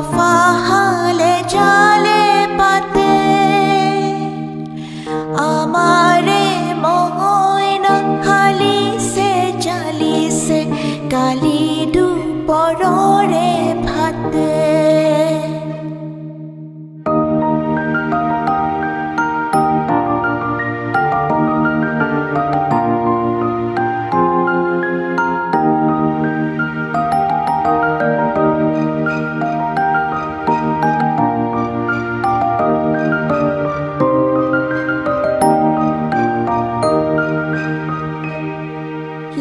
লফা হালে জালে পাতে আমাৰে ময়না হালিছে জালিছে কালি দুপৰৰে ভাতে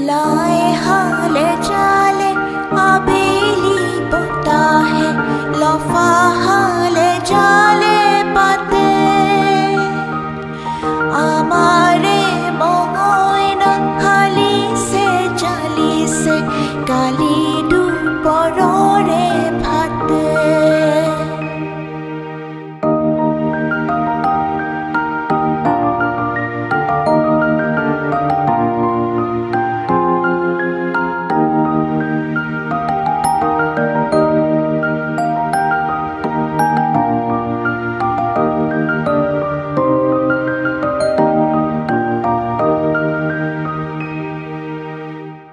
लाए हाले जाले आबेली बताहे लफा हाले जाले पाते आमारे मयना हालिसे जालिसे काली दुपररे